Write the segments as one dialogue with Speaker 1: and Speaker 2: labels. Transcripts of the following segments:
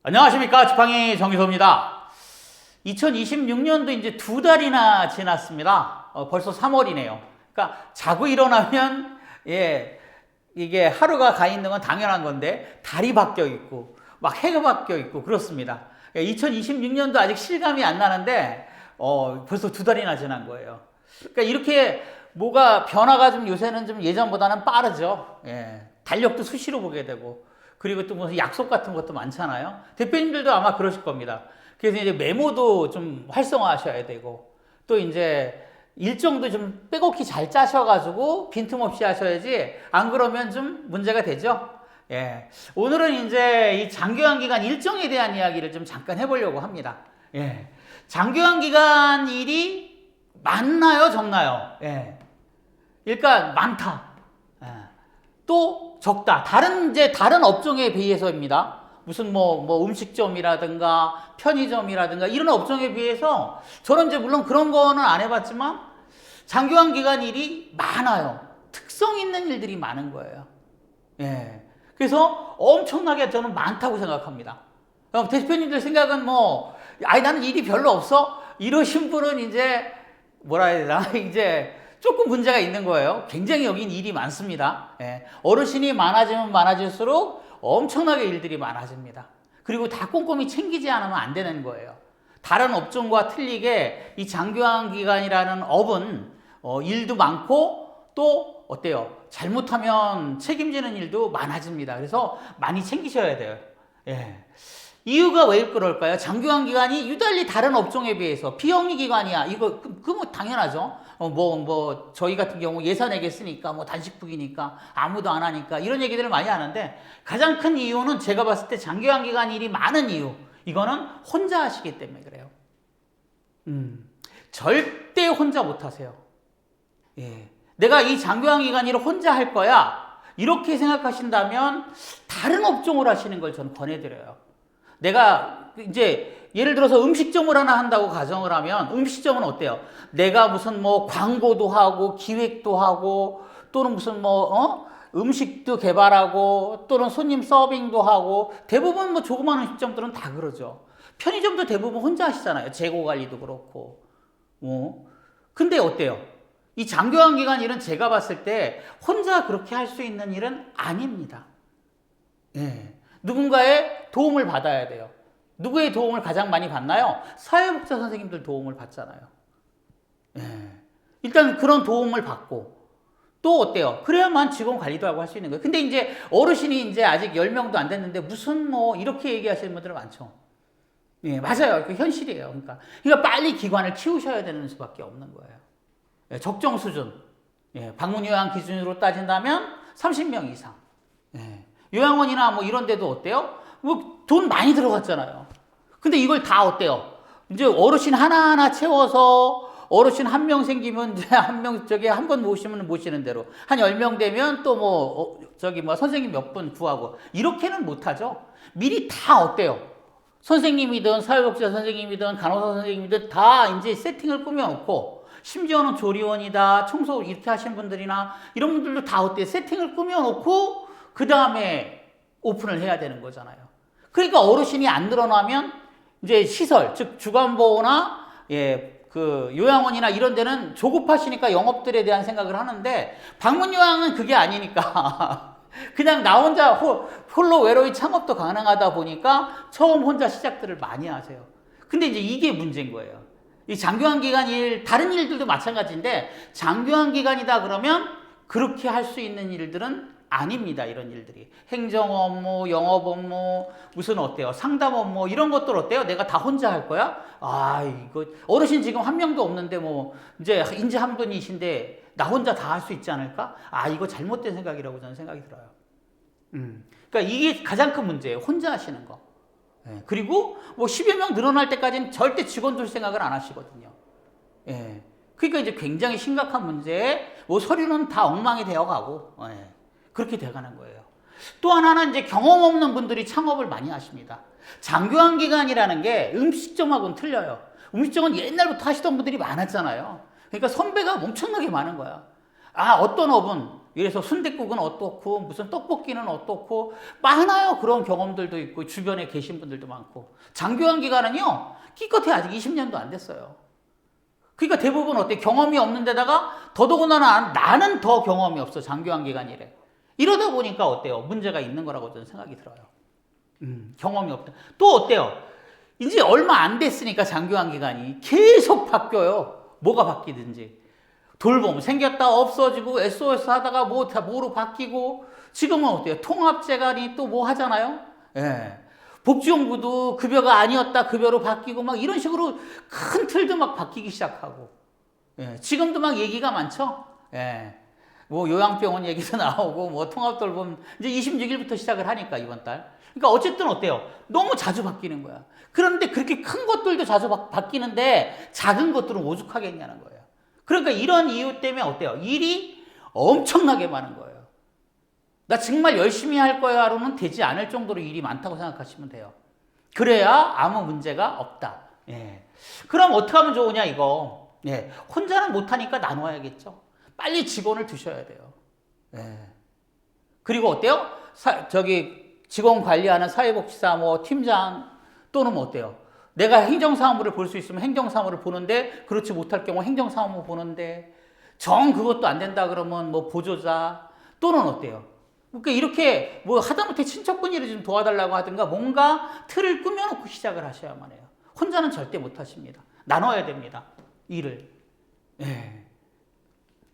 Speaker 1: 안녕하십니까. 지팡이 정기소입니다. 2026년도 이제 2달이나 지났습니다. 벌써 3월이네요. 그러니까 자고 일어나면 이게 하루가 가 있는 건 당연한 건데 달이 바뀌어 있고 막 해가 바뀌어 있고 그렇습니다. 2026년도 아직 실감이 안 나는데 벌써 2달이나 지난 거예요. 그러니까 이렇게 뭐가 변화가 좀 요새는 좀 예전보다는 빠르죠. 달력도 수시로 보게 되고 그리고 또 무슨 약속 같은 것도 많잖아요. 대표님들도 아마 그러실 겁니다. 그래서 이제 메모도 좀 활성화하셔야 되고 또 이제 일정도 좀 빼곡히 잘 짜셔가지고 빈틈없이 하셔야지 안 그러면 좀 문제가 되죠. 오늘은 이제 이 장교환 기간 일정에 대한 이야기를 좀 잠깐 해보려고 합니다. 장교환 기간 일이 많나요, 적나요? 그러니까 많다. 또 적다. 다른 업종에 비해서입니다. 무슨 뭐 음식점이라든가 편의점이라든가 이런 업종에 비해서 저는 이제 물론 그런 거는 안 해봤지만 장교환 기간 일이 많아요. 특성 있는 일들이 많은 거예요. 그래서 엄청나게 저는 많다고 생각합니다. 대표님들 생각은 나는 일이 별로 없어? 이러신 분은 이제 뭐라 해야 되나? 이제 조금 문제가 있는 거예요. 굉장히 여긴 일이 많습니다. 어르신이 많아지면 많아질수록 엄청나게 일들이 많아집니다. 그리고 다 꼼꼼히 챙기지 않으면 안 되는 거예요. 다른 업종과 틀리게 이 장교환 기간이라는 업은 일도 많고 또 어때요? 잘못하면 책임지는 일도 많아집니다. 그래서 많이 챙기셔야 돼요. 이유가 왜 그럴까요? 장교환 기간이 유달리 다른 업종에 비해서 비영리 기관이야. 이거 뭐 당연하죠. 저희 같은 경우 예산에게 쓰니까 단식북이니까 아무도 안 하니까 이런 얘기들을 많이 하는데 가장 큰 이유는 제가 봤을 때 장교환 기간 일이 많은 이유. 이거는 혼자 하시기 때문에 그래요. 절대 혼자 못 하세요. 내가 이 장교환 기간 일을 혼자 할 거야. 이렇게 생각하신다면 다른 업종을 하시는 걸 저는 권해드려요. 내가 이제 예를 들어서 음식점을 하나 한다고 가정을 하면 음식점은 어때요? 내가 무슨 광고도 하고 기획도 하고 또는 무슨 음식도 개발하고 또는 손님 서빙도 하고 대부분 조그마한 음식점들은 다 그러죠. 편의점도 대부분 혼자 하시잖아요. 재고 관리도 그렇고. 근데 어때요? 이 장교환 기간 일은 제가 봤을 때 혼자 그렇게 할 수 있는 일은 아닙니다. 누군가의 도움을 받아야 돼요. 누구의 도움을 가장 많이 받나요? 사회복지사 선생님들 도움을 받잖아요. 일단 그런 도움을 받고 또 어때요? 그래야만 직원 관리도 하고 할 수 있는 거예요. 근데 이제 어르신이 이제 아직 10명도 안 됐는데 무슨 이렇게 얘기하시는 분들 많죠. 맞아요. 그 현실이에요. 그러니까 빨리 기관을 키우셔야 되는 수밖에 없는 거예요. 적정 수준. 방문 요양 기준으로 따진다면 30명 이상. 요양원이나 이런 데도 어때요? 돈 많이 들어갔잖아요. 근데 이걸 다 어때요? 이제 어르신 하나하나 채워서 어르신 1명 생기면 이제 한 번 모시면 모시는 대로 한 10명 되면 또 선생님 몇 분 구하고 이렇게는 못하죠. 미리 다 어때요? 선생님이든 사회복지사 선생님이든 간호사 선생님이든 다 이제 세팅을 꾸며놓고 심지어는 조리원이다 청소 이렇게 하시는 분들이나 이런 분들도 다 어때요? 세팅을 꾸며놓고 그 다음에 오픈을 해야 되는 거잖아요. 그러니까 어르신이 안 늘어나면 이제 시설, 즉 주간보호나 그 요양원이나 이런 데는 조급하시니까 영업들에 대한 생각을 하는데 방문 요양은 그게 아니니까 그냥 나 혼자 홀로 외로이 창업도 가능하다 보니까 처음 혼자 시작들을 많이 하세요. 근데 이제 이게 문제인 거예요. 이 장교환 기간 일, 다른 일들도 마찬가지인데 장교환 기간이다 그러면 그렇게 할 수 있는 일들은 아닙니다. 이런 일들이. 행정 업무, 영업 업무, 무슨 어때요? 상담 업무 이런 것들 어때요? 내가 다 혼자 할 거야? 이거 어르신 지금 1명도 없는데 이제 인제 한 분이신데 나 혼자 다 할 수 있지 않을까? 이거 잘못된 생각이라고 저는 생각이 들어요. 그러니까 이게 가장 큰 문제예요. 혼자 하시는 거. 그리고 10여 명 늘어날 때까지는 절대 직원 둘 생각을 안 하시거든요. 그러니까 이제 굉장히 심각한 문제에 서류는 다 엉망이 되어 가고 그렇게 돼가는 거예요. 또 하나는 이제 경험 없는 분들이 창업을 많이 하십니다. 장교환 기간이라는 게 음식점하고는 틀려요. 음식점은 옛날부터 하시던 분들이 많았잖아요. 그러니까 선배가 엄청나게 많은 거야. 어떤 업은 이래서 순댓국은 어떻고 무슨 떡볶이는 어떻고 많아요. 그런 경험들도 있고 주변에 계신 분들도 많고. 장교환 기간은요 기껏해 아직 20년도 안 됐어요. 그러니까 대부분 어때? 경험이 없는 데다가 더더군다나 나는 더 경험이 없어. 장교환 기간이래. 이러다 보니까 어때요? 문제가 있는 거라고 저는 생각이 들어요. 경험이 없다. 또 어때요? 이제 얼마 안 됐으니까 장교환 기간이 계속 바뀌어요. 뭐가 바뀌든지. 돌봄 생겼다 없어지고 SOS 하다가 뭐로 바뀌고 지금은 어때요? 통합재간이 또 뭐 하잖아요? 예. 복지용구도 급여가 아니었다 급여로 바뀌고 막 이런 식으로 큰 틀도 막 바뀌기 시작하고 예. 지금도 막 얘기가 많죠? 예. 뭐 요양병원 얘기도 나오고 뭐 통합돌봄 이제 26일부터 시작을 하니까 이번 달. 그러니까 어쨌든 어때요? 너무 자주 바뀌는 거야. 그런데 그렇게 큰 것들도 자주 바뀌는데 작은 것들은 오죽하겠냐는 거예요. 그러니까 이런 이유 때문에 어때요? 일이 엄청나게 많은 거예요. 나 정말 열심히 할 거야 하로는 되지 않을 정도로 일이 많다고 생각하시면 돼요. 그래야 아무 문제가 없다. 예. 그럼 어떻게 하면 좋으냐 이거. 예. 혼자는 못하니까 나눠야겠죠. 빨리 직원을 두셔야 돼요. 예. 그리고 어때요? 직원 관리하는 사회복지사 뭐 팀장 또는 뭐 어때요? 내가 행정사무를 볼 수 있으면 행정사무를 보는데 그렇지 못할 경우 행정사무 보는데 정 그것도 안 된다 그러면 뭐 보조자 또는 어때요? 그러니까 이렇게 뭐 하다못해 친척분이를 좀 도와달라고 하든가 뭔가 틀을 꾸며놓고 시작을 하셔야만 해요. 혼자는 절대 못하십니다. 나눠야 됩니다. 일을. 예.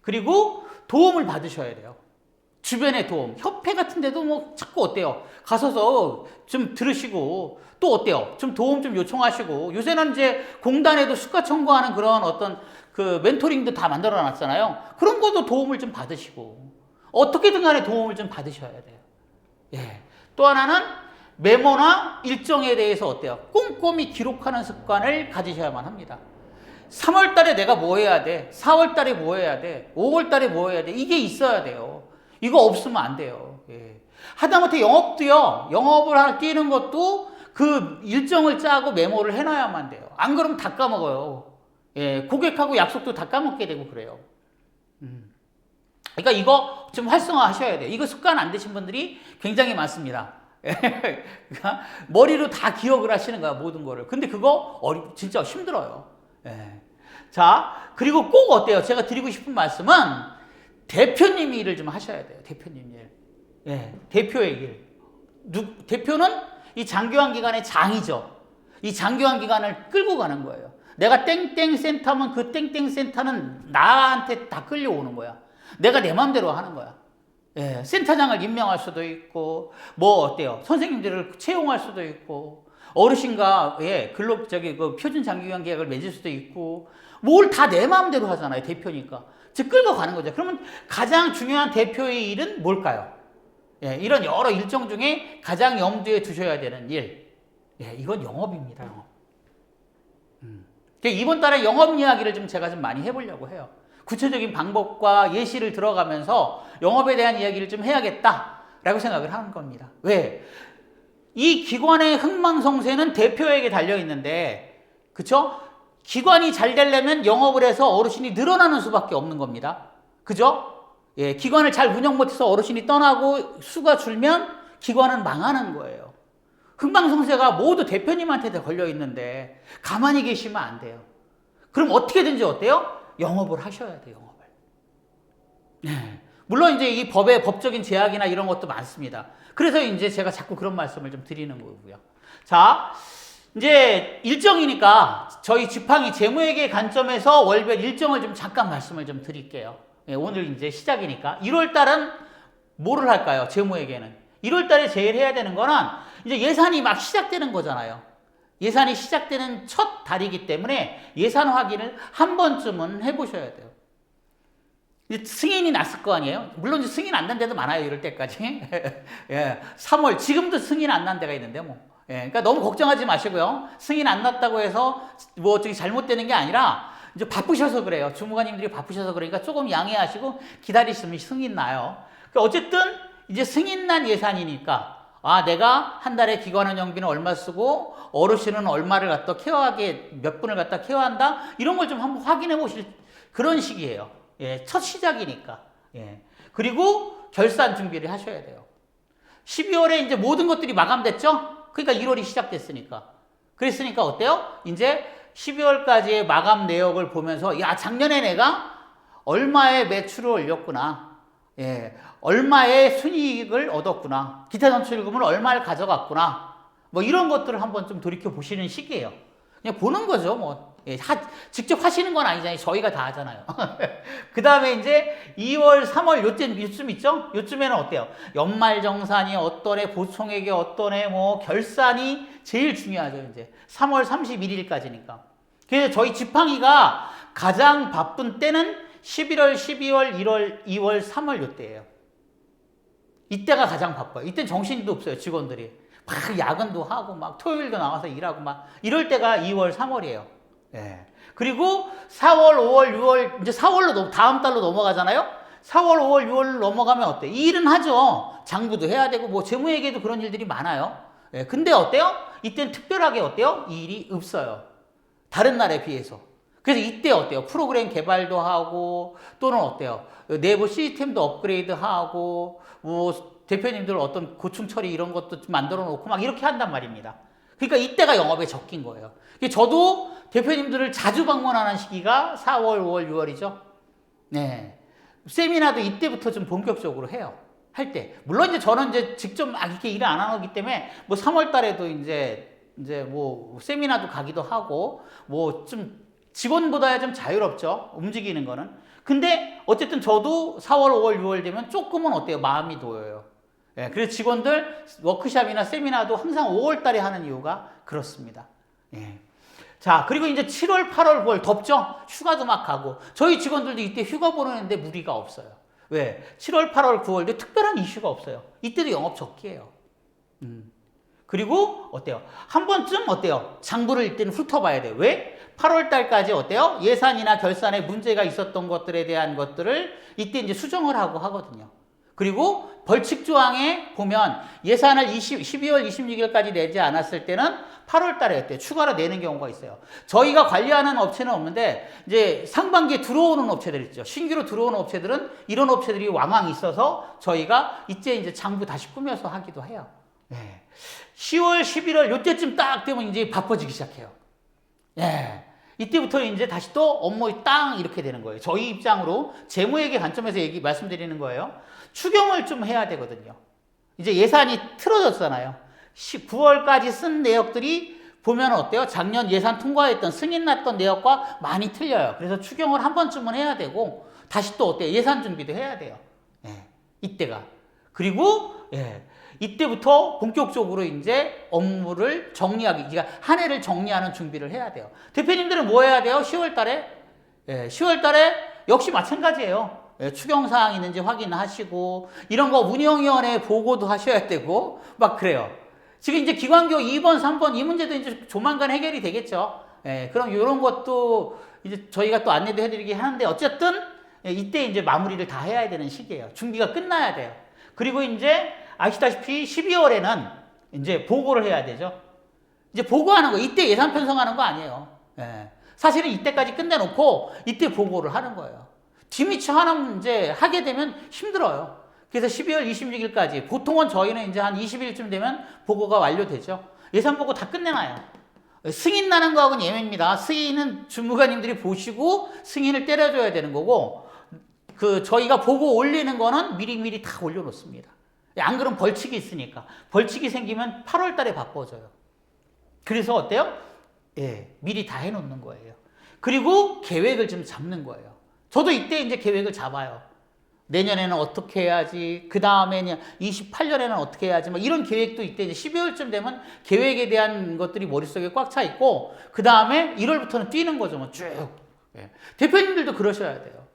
Speaker 1: 그리고 도움을 받으셔야 돼요. 주변의 도움, 협회 같은 데도 뭐 자꾸 어때요? 가서서 좀 들으시고 또 어때요? 좀 도움 좀 요청하시고 요새는 이제 공단에도 수가 청구하는 그런 어떤 그 멘토링도 다 만들어 놨잖아요. 그런 것도 도움을 좀 받으시고 어떻게든 간에 도움을 좀 받으셔야 돼요. 예. 또 하나는 메모나 일정에 대해서 어때요? 꼼꼼히 기록하는 습관을 가지셔야만 합니다. 3월 달에 내가 뭐 해야 돼? 4월 달에 뭐 해야 돼? 5월 달에 뭐 해야 돼? 이게 있어야 돼요. 이거 없으면 안 돼요. 예. 하다못해 영업도요. 영업을 뛰는 것도 그 일정을 짜고 메모를 해놔야만 돼요. 안 그러면 다 까먹어요. 예. 고객하고 약속도 다 까먹게 되고 그래요. 그러니까 이거 좀 활성화하셔야 돼요. 이거 습관 안 되신 분들이 굉장히 많습니다. 그러니까 머리로 다 기억을 하시는 거야 모든 거를. 근데 그거 진짜 힘들어요. 예. 자, 그리고 꼭 어때요? 제가 드리고 싶은 말씀은 대표님 일을 좀 하셔야 돼요. 대표님 일. 예. 대표의 일. 대표는 이 장교환 기관의 장이죠. 이 장교환 기관을 끌고 가는 거예요. 내가 땡땡 센터면 그 땡땡 센터는 나한테 다 끌려오는 거야. 내가 내 마음대로 하는 거야. 예. 센터장을 임명할 수도 있고, 뭐 어때요? 선생님들을 채용할 수도 있고, 어르신과 그 표준 장기관 계약을 맺을 수도 있고 뭘 다 내 마음대로 하잖아요. 대표니까. 즉 끌고 가는 거죠. 그러면 가장 중요한 대표의 일은 뭘까요? 예, 이런 여러 일정 중에 가장 염두에 두셔야 되는 일. 예, 이건 영업입니다. 영업. 이번 달에 영업 이야기를 제가 좀 많이 해보려고 해요. 구체적인 방법과 예시를 들어가면서 영업에 대한 이야기를 좀 해야겠다라고 생각을 하는 겁니다. 왜? 이 기관의 흥망성쇠는 대표에게 달려있는데, 그쵸? 기관이 잘 되려면 영업을 해서 어르신이 늘어나는 수밖에 없는 겁니다. 그죠? 예, 기관을 잘 운영 못해서 어르신이 떠나고 수가 줄면 기관은 망하는 거예요. 흥망성쇠가 모두 대표님한테 걸려있는데 가만히 계시면 안 돼요. 그럼 어떻게든지 어때요? 영업을 하셔야 돼요, 영업을. 네. 물론 이제 이 법적인 제약이나 이런 것도 많습니다. 그래서 이제 제가 자꾸 그런 말씀을 좀 드리는 거고요. 자, 이제 일정이니까 저희 지팡이 재무회계 관점에서 월별 일정을 좀 잠깐 말씀을 좀 드릴게요. 예, 오늘 이제 시작이니까. 1월 달은 뭐를 할까요? 재무회계는. 1월 달에 제일 해야 되는 거는 이제 예산이 막 시작되는 거잖아요. 예산이 시작되는 첫 달이기 때문에 예산 확인을 한 번쯤은 해보셔야 돼요. 승인이 났을 거 아니에요? 물론 승인 안 난 데도 많아요, 이럴 때까지. 예, 3월, 지금도 승인 안 난 데가 있는데, 뭐. 예, 그러니까 너무 걱정하지 마시고요. 승인 안 났다고 해서 뭐 저기 잘못되는 게 아니라 이제 바쁘셔서 그래요. 주무관님들이 바쁘셔서 그러니까 조금 양해하시고 기다리시면 승인 나요. 그러니까 어쨌든 이제 승인 난 예산이니까 내가 한 달에 기관운영비는 얼마 쓰고 어르신은 얼마를 갖다 케어하게 몇 분을 갖다 케어한다 이런 걸 좀 한번 확인해 보실 그런 시기예요. 예, 첫 시작이니까. 예. 그리고 결산 준비를 하셔야 돼요. 12월에 이제 모든 것들이 마감됐죠? 그러니까 1월이 시작됐으니까. 그랬으니까 어때요? 이제 12월까지의 마감 내역을 보면서 야, 작년에 내가 얼마의 매출을 올렸구나. 예, 얼마의 순이익을 얻었구나. 기타 선출금을 얼마를 가져갔구나. 뭐 이런 것들을 한번 좀 돌이켜 보시는 시기예요. 그냥 보는 거죠. 뭐 예, 직접 하시는 건 아니잖아요. 저희가 다 하잖아요. 그 다음에 이제 2월, 3월 요쯤 있죠? 요쯤에는 어때요? 연말정산이 어떤 애, 보총액이 어떤 애, 뭐 결산이 제일 중요하죠. 이제 3월 31일까지니까. 그래서 저희 지팡이가 가장 바쁜 때는 11월, 12월, 1월, 2월, 3월 요때예요. 이때가 가장 바빠요. 이때 정신도 없어요. 직원들이. 막 야근도 하고 막 토요일도 나와서 일하고 막 이럴 때가 2월, 3월이에요. 예. 그리고 4월, 5월, 6월 이제 4월로 다음 달로 넘어가잖아요. 4월, 5월, 6월 넘어가면 어때? 일은 하죠. 장부도 해야 되고 뭐 재무회계도 그런 일들이 많아요. 예. 근데 어때요? 이때는 특별하게 어때요? 일이 없어요. 다른 날에 비해서. 그래서 이때 어때요? 프로그램 개발도 하고 또는 어때요? 내부 시스템도 업그레이드하고 뭐 대표님들 어떤 고충 처리 이런 것도 만들어 놓고 막 이렇게 한단 말입니다. 그러니까 이때가 영업에 적긴 거예요. 저도 대표님들을 자주 방문하는 시기가 4월, 5월, 6월이죠. 네. 세미나도 이때부터 좀 본격적으로 해요. 할 때. 물론 이제 저는 이제 직접 막 이렇게 일을 안 하기 때문에 뭐 3월 달에도 이제 뭐 세미나도 가기도 하고 뭐 좀 직원보다 좀 자유롭죠. 움직이는 거는. 근데 어쨌든 저도 4월, 5월, 6월 되면 조금은 어때요? 마음이 놓여요. 예, 그래서 직원들 워크샵이나 세미나도 항상 5월 달에 하는 이유가 그렇습니다. 예. 자, 그리고 이제 7월, 8월, 9월 덥죠? 휴가도 막 가고. 저희 직원들도 이때 휴가 보내는데 무리가 없어요. 왜? 7월, 8월, 9월도 특별한 이슈가 없어요. 이때도 영업 적기예요. 그리고 어때요? 한 번쯤 어때요? 장부를 이때는 훑어봐야 돼요. 왜? 8월 달까지 어때요? 예산이나 결산에 문제가 있었던 것들에 대한 것들을 이때 이제 수정을 하고 하거든요. 그리고 벌칙 조항에 보면 예산을 12월 26일까지 내지 않았을 때는 8월 달에 어때요? 추가로 내는 경우가 있어요. 저희가 관리하는 업체는 없는데 이제 상반기에 들어오는 업체들 있죠. 신규로 들어오는 업체들은 이런 업체들이 왕왕 있어서 저희가 이제 장부 다시 꾸며서 하기도 해요. 네. 10월, 11월 요때쯤 딱 되면 이제 바빠지기 시작해요. 예. 이때부터 이제 다시 또 업무 땅 이렇게 되는 거예요. 저희 입장으로 재무회계 관점에서 말씀드리는 거예요. 추경을 좀 해야 되거든요. 이제 예산이 틀어졌잖아요. 9월까지 쓴 내역들이 보면 어때요? 작년 예산 통과했던 승인 났던 내역과 많이 틀려요. 그래서 추경을 한 번쯤은 해야 되고 다시 또 어때요? 예산 준비도 해야 돼요. 예. 이때가. 그리고 예. 이때부터 본격적으로 이제 업무를 정리하기, 그러니까 한 해를 정리하는 준비를 해야 돼요. 대표님들은 뭐 해야 돼요? 10월 달에? 예, 10월 달에 역시 마찬가지예요. 예, 추경사항 있는지 확인하시고, 이런 거 운영위원회에 보고도 하셔야 되고, 막 그래요. 지금 이제 기관교 2번, 3번 이 문제도 이제 조만간 해결이 되겠죠. 예, 그럼 이런 것도 이제 저희가 또 안내도 해드리긴 하는데, 어쨌든, 예, 이때 이제 마무리를 다 해야 되는 시기예요. 준비가 끝나야 돼요. 그리고 이제 아시다시피 12월에는 이제 보고를 해야 되죠. 이제 보고하는 거, 이때 예산 편성하는 거 아니에요. 예. 사실은 이때까지 끝내놓고 이때 보고를 하는 거예요. 뒤미처 하는 이제 하게 되면 힘들어요. 그래서 12월 26일까지 보통은 저희는 이제 한 20일쯤 되면 보고가 완료되죠. 예산 보고 다 끝내놔요. 승인 나는 거하고는 예외입니다. 승인은 주무관님들이 보시고 승인을 때려줘야 되는 거고, 저희가 보고 올리는 거는 미리미리 다 올려놓습니다. 안 그러면 벌칙이 있으니까. 벌칙이 생기면 8월 달에 바꿔줘요. 그래서 어때요? 예, 미리 다 해놓는 거예요. 그리고 계획을 좀 잡는 거예요. 저도 이때 이제 계획을 잡아요. 내년에는 어떻게 해야지, 그 다음에는 28년에는 어떻게 해야지, 막 이런 계획도 이때 이제 12월쯤 되면 계획에 대한 것들이 머릿속에 꽉 차 있고, 그 다음에 1월부터는 뛰는 거죠, 뭐 쭉. 예. 대표님들도 그러셔야 돼요.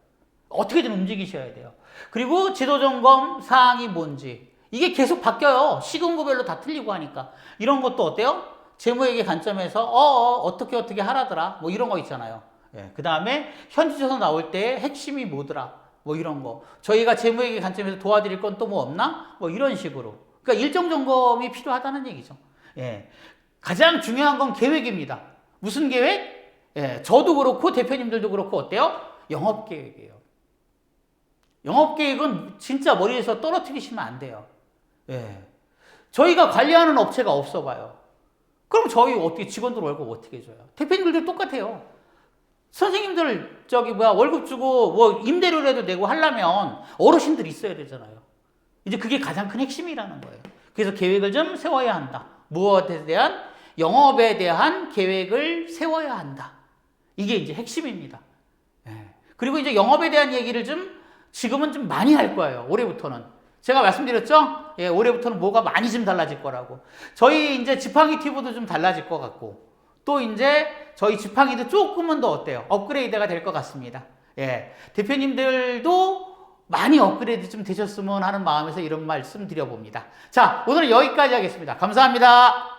Speaker 1: 어떻게든 움직이셔야 돼요. 그리고 지도점검 사항이 뭔지. 이게 계속 바뀌어요. 시군구별로 다 틀리고 하니까. 이런 것도 어때요? 재무회계 관점에서 어떻게 하라더라. 뭐 이런 거 있잖아요. 예. 그 다음에 현지조사 나올 때 핵심이 뭐더라. 뭐 이런 거. 저희가 재무회계 관점에서 도와드릴 건 또 뭐 없나? 뭐 이런 식으로. 그러니까 일정 점검이 필요하다는 얘기죠. 예. 가장 중요한 건 계획입니다. 무슨 계획? 예. 저도 그렇고 대표님들도 그렇고 어때요? 영업 계획이에요. 영업 계획은 진짜 머리에서 떨어뜨리시면 안 돼요. 예. 저희가 관리하는 업체가 없어 봐요. 그럼 저희 어떻게 직원들 월급 어떻게 줘요? 대표님들도 똑같아요. 선생님들 월급 주고 뭐 임대료라도 내고 하려면 어르신들 있어야 되잖아요. 이제 그게 가장 큰 핵심이라는 거예요. 그래서 계획을 좀 세워야 한다. 무엇에 대한? 영업에 대한 계획을 세워야 한다. 이게 이제 핵심입니다. 예. 그리고 이제 영업에 대한 얘기를 지금은 좀 많이 할 거예요. 올해부터는. 제가 말씀드렸죠? 예, 올해부터는 뭐가 많이 좀 달라질 거라고. 저희 이제 지팡이 튜브도 좀 달라질 것 같고, 또 이제 저희 지팡이도 조금은 더 어때요? 업그레이드가 될 것 같습니다. 예. 대표님들도 많이 업그레이드 좀 되셨으면 하는 마음에서 이런 말씀 드려봅니다. 자, 오늘은 여기까지 하겠습니다. 감사합니다.